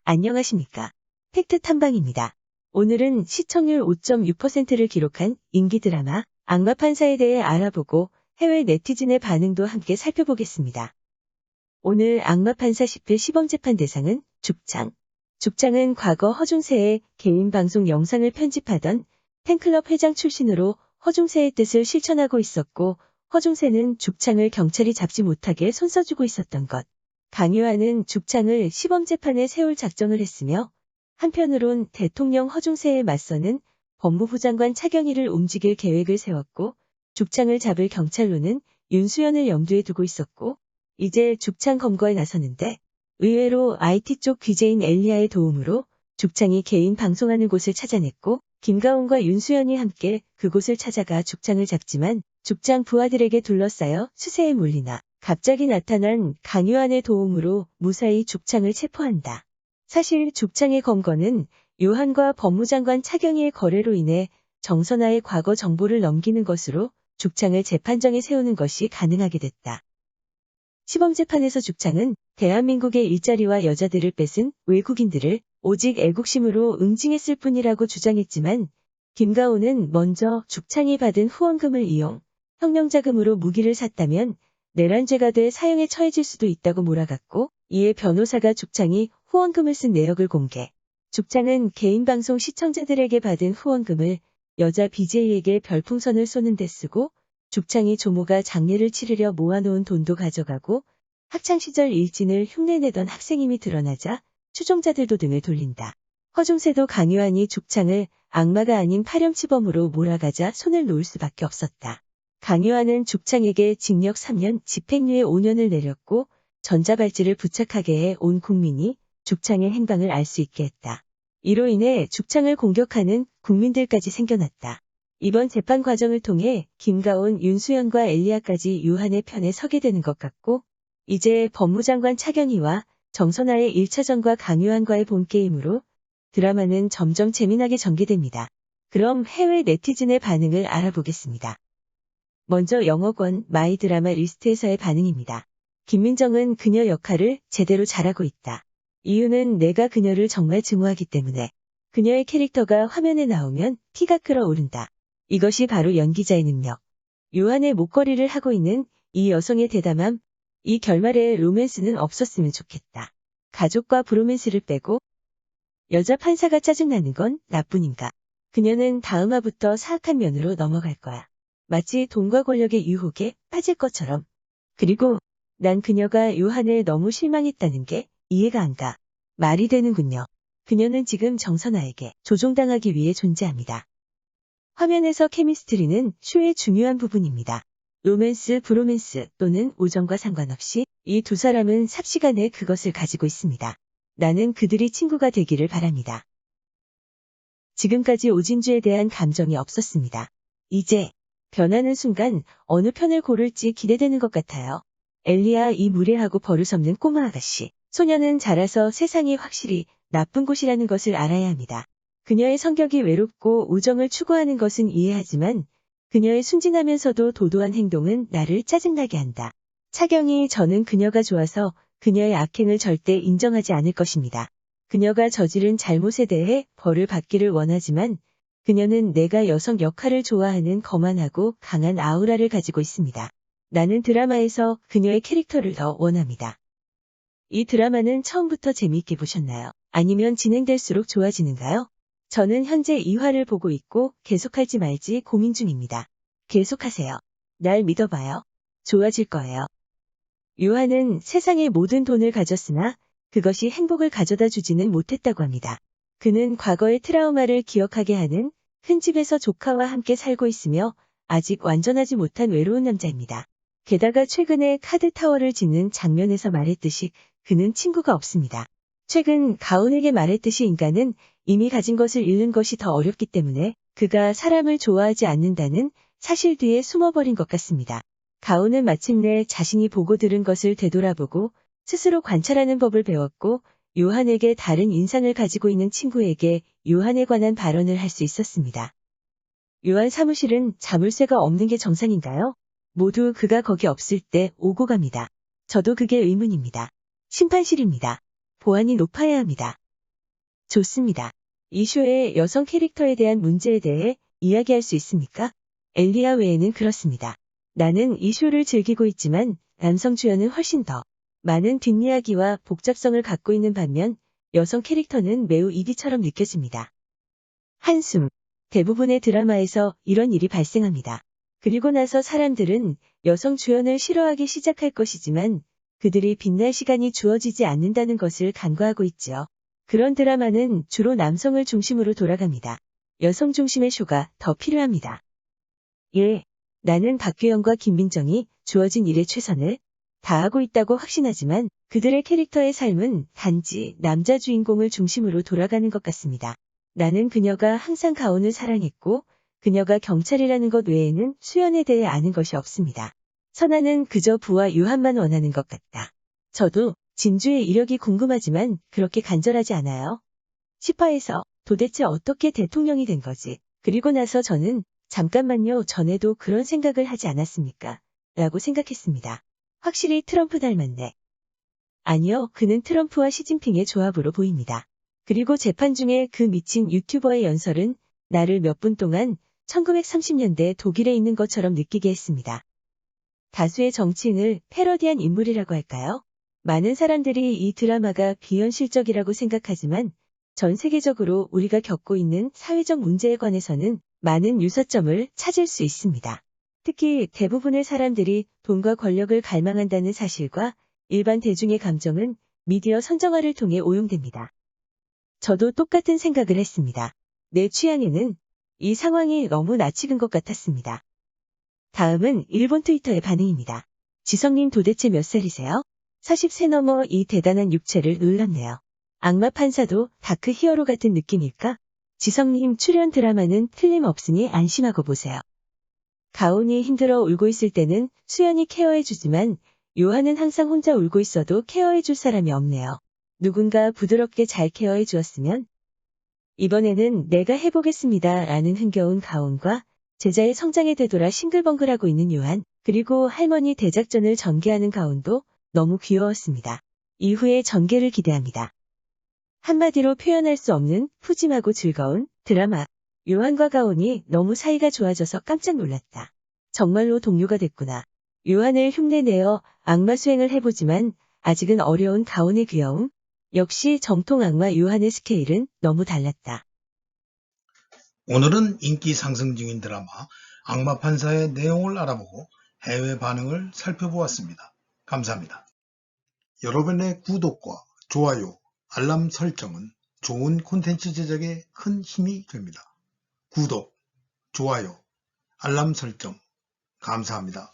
안녕하십니까. 팩트 탐방입니다. 오늘은 시청률 5.6%를 기록한 인기 드라마 악마 판사에 대해 알아보고 해외 네티즌의 반응도 함께 살펴보겠습니다. 오늘 악마 판사 10회 시범재판 대상은 죽창. 죽창은 과거 허중세의 개인 방송 영상을 편집하던 팬클럽 회장 출신으로 허중세의 뜻을 실천하고 있었고, 허중세는 죽창을 경찰이 잡지 못하게 손써주고 있었던 것. 강요하는 죽창을 시범재판에 세울 작정을 했으며, 한편으론 대통령 허중세에 맞서는 법무부 장관 차경희를 움직일 계획을 세웠고, 죽창을 잡을 경찰로는 윤수연을 염두에 두고 있었고, 이제 죽창 검거에 나서는데, 의외로 IT 쪽 귀재인 엘리아의 도움으로 죽창이 개인 방송하는 곳을 찾아냈고, 김가온과 윤수연이 함께 그곳을 찾아가 죽창을 잡지만 죽창 부하들에게 둘러싸여 수세에 몰리나 갑자기 나타난 강요한의 도움으로 무사히 죽창을 체포한다. 사실 죽창의 검거는 요한과 법무장관 차경희의 거래로 인해 정선아의 과거 정보를 넘기는 것으로 죽창을 재판정에 세우는 것이 가능하게 됐다. 시범재판에서 죽창은 대한민국의 일자리와 여자들을 뺏은 외국인들을 오직 애국심으로 응징했을 뿐이라고 주장했지만, 김가온은 먼저 죽창이 받은 후원금을 이용 혁명자금으로 무기를 샀다면 내란죄가 돼 사형에 처해질 수도 있다고 몰아갔고, 이에 변호사가 죽창이 후원금을 쓴 내역을 공개. 죽창은 개인 방송 시청자들에게 받은 후원금을 여자 BJ에게 별풍선을 쏘는 데 쓰고, 죽창이 조모가 장례를 치르려 모아놓은 돈도 가져가고, 학창시절 일진을 흉내내던 학생임이 드러나자 추종자들도 등을 돌린다. 허중세도 강요한이 죽창을 악마가 아닌 파렴치범으로 몰아가자 손을 놓을 수밖에 없었다. 강요한은 죽창에게 징역 3년, 집행유예 5년을 내렸고, 전자발찌를 부착하게 해 온 국민이 죽창의 행방을 알 수 있게 했다. 이로 인해 죽창을 공격하는 국민들까지 생겨났다. 이번 재판 과정을 통해 김가온, 윤수연과 엘리아까지 요한의 편에 서게 되는 것 같고, 이제 법무장관 차경희와 정선아의 1차전과 강요한과의 본게임으로 드라마는 점점 재미나게 전개됩니다. 그럼 해외 네티즌의 반응을 알아보겠습니다. 먼저 영어권 마이 드라마 리스트에서의 반응입니다. 김민정은 그녀 역할을 제대로 잘하고 있다. 이유는 내가 그녀를 정말 증오하기 때문에. 그녀의 캐릭터가 화면에 나오면 피가 끓어오른다. 이것이 바로 연기자의 능력. 요한의 목걸이를 하고 있는 이 여성의 대담함, 이 결말에 로맨스는 없었으면 좋겠다. 가족과 브로맨스를 빼고 여자 판사가 짜증나는 건 나뿐인가. 그녀는 다음 화부터 사악한 면으로 넘어갈 거야. 마치 돈과 권력의 유혹에 빠질 것처럼. 그리고 난 그녀가 요한에 너무 실망했다는 게 이해가 안 가. 말이 되는군요. 그녀는 지금 정선아에게 조종당하기 위해 존재합니다. 화면에서 케미스트리는 쇼의 중요한 부분입니다. 로맨스, 브로맨스 또는 우정과 상관없이 이 두 사람은 삽시간에 그것을 가지고 있습니다. 나는 그들이 친구가 되기를 바랍니다. 지금까지 오진주에 대한 감정이 없었습니다. 이제 변하는 순간 어느 편을 고를지 기대되는 것 같아요. 엘리아 이 무례하고 버릇없는 꼬마 아가씨. 소녀는 자라서 세상이 확실히 나쁜 곳이라는 것을 알아야 합니다. 그녀의 성격이 외롭고 우정을 추구하는 것은 이해하지만 그녀의 순진하면서도 도도한 행동은 나를 짜증나게 한다. 차경희 저는 그녀가 좋아서 그녀의 악행을 절대 인정하지 않을 것입니다. 그녀가 저지른 잘못에 대해 벌을 받기를 원하지만 그녀는 내가 여성 역할을 좋아하는 거만하고 강한 아우라를 가지고 있습니다. 나는 드라마에서 그녀의 캐릭터를 더 원합니다. 이 드라마는 처음부터 재미있게 보셨나요? 아니면 진행될수록 좋아지는가요? 저는 현재 2화를 보고 있고 계속할지 말지 고민 중입니다. 계속하세요. 날 믿어봐요. 좋아질 거예요. 요한은 세상의 모든 돈을 가졌으나 그것이 행복을 가져다 주지는 못했다고 합니다. 그는 과거의 트라우마를 기억하게 하는 큰 집에서 조카와 함께 살고 있으며 아직 완전하지 못한 외로운 남자입니다. 게다가 최근에 카드타워를 짓는 장면에서 말했듯이 그는 친구가 없습니다. 최근 가온에게 말했듯이 인간은 이미 가진 것을 잃는 것이 더 어렵기 때문에 그가 사람을 좋아하지 않는다는 사실 뒤에 숨어버린 것 같습니다. 가온은 마침내 자신이 보고 들은 것을 되돌아보고 스스로 관찰하는 법을 배웠고 요한에게 다른 인상을 가지고 있는 친구에게 요한에 관한 발언을 할 수 있었습니다. 요한 사무실은 자물쇠가 없는 게 정상인가요? 모두 그가 거기 없을 때 오고 갑니다. 저도 그게 의문입니다. 심판실입니다. 보안이 높아야 합니다. 좋습니다. 이 쇼의 여성 캐릭터에 대한 문제에 대해 이야기할 수 있습니까? 엘리야 외에는 그렇습니다. 나는 이 쇼를 즐기고 있지만 남성 주연은 훨씬 더 많은 뒷이야기와 복잡성을 갖고 있는 반면 여성 캐릭터는 매우 이기처럼 느껴집니다. 한숨. 대부분의 드라마에서 이런 일이 발생합니다. 그리고 나서 사람들은 여성 주연을 싫어하기 시작할 것이지만 그들이 빛날 시간이 주어지지 않는다는 것을 간과하고 있지요. 그런 드라마는 주로 남성을 중심으로 돌아갑니다. 여성 중심의 쇼가 더 필요합니다. 예, 나는 박규영과 김민정이 주어진 일에 최선을 다하고 있다고 확신하지만 그들의 캐릭터의 삶은 단지 남자 주인공을 중심으로 돌아가는 것 같습니다. 나는 그녀가 항상 가온을 사랑했고 그녀가 경찰이라는 것 외에는 수연에 대해 아는 것이 없습니다. 선아는 그저 부와 유한만 원하는 것 같다. 저도 진주의 이력이 궁금하지만 그렇게 간절하지 않아요. 10화에서 도대체 어떻게 대통령이 된 거지? 그리고 나서 저는 잠깐만요, 전에도 그런 생각을 하지 않았습니까? 라고 생각했습니다. 확실히 트럼프 닮았네. 아니요, 그는 트럼프와 시진핑의 조합으로 보입니다. 그리고 재판 중에 그 미친 유튜버의 연설은 나를 몇 분 동안 1930년대 독일에 있는 것처럼 느끼게 했습니다. 다수의 정치인을 패러디한 인물이라고 할까요? 많은 사람들이 이 드라마가 비현실적이라고 생각하지만 전 세계적으로 우리가 겪고 있는 사회적 문제에 관해서는 많은 유사점을 찾을 수 있습니다. 특히 대부분의 사람들이 돈과 권력을 갈망한다는 사실과 일반 대중의 감정은 미디어 선정화를 통해 오용됩니다. 저도 똑같은 생각을 했습니다. 내 취향에는 이 상황이 너무 낯익은 것 같았습니다. 다음은 일본 트위터의 반응입니다. 지성님 도대체 몇 살이세요? 40세 넘어 이 대단한 육체를 놀랐네요. 악마 판사도 다크 히어로 같은 느낌일까? 지성님 출연 드라마는 틀림없으니 안심하고 보세요. 가온이 힘들어 울고 있을 때는 수연이 케어해주지만 요한은 항상 혼자 울고 있어도 케어해줄 사람이 없네요. 누군가 부드럽게 잘 케어해 주었으면 이번에는 내가 해보겠습니다 라는 흥겨운 가온과 제자의 성장에 되돌아 싱글벙글하고 있는 요한, 그리고 할머니 대작전을 전개하는 가온도 너무 귀여웠습니다. 이후의 전개를 기대합니다. 한마디로 표현할 수 없는 푸짐하고 즐거운 드라마. 요한과 가온이 너무 사이가 좋아져서 깜짝 놀랐다. 정말로 동료가 됐구나. 요한을 흉내내어 악마 수행을 해보지만 아직은 어려운 가온의 귀여움. 역시 정통 악마 요한의 스케일은 너무 달랐다. 오늘은 인기 상승 중인 드라마 악마 판사의 내용을 알아보고 해외 반응을 살펴보았습니다. 감사합니다. 여러분의 구독과 좋아요, 알람 설정은 좋은 콘텐츠 제작에 큰 힘이 됩니다. 구독, 좋아요, 알람 설정 감사합니다.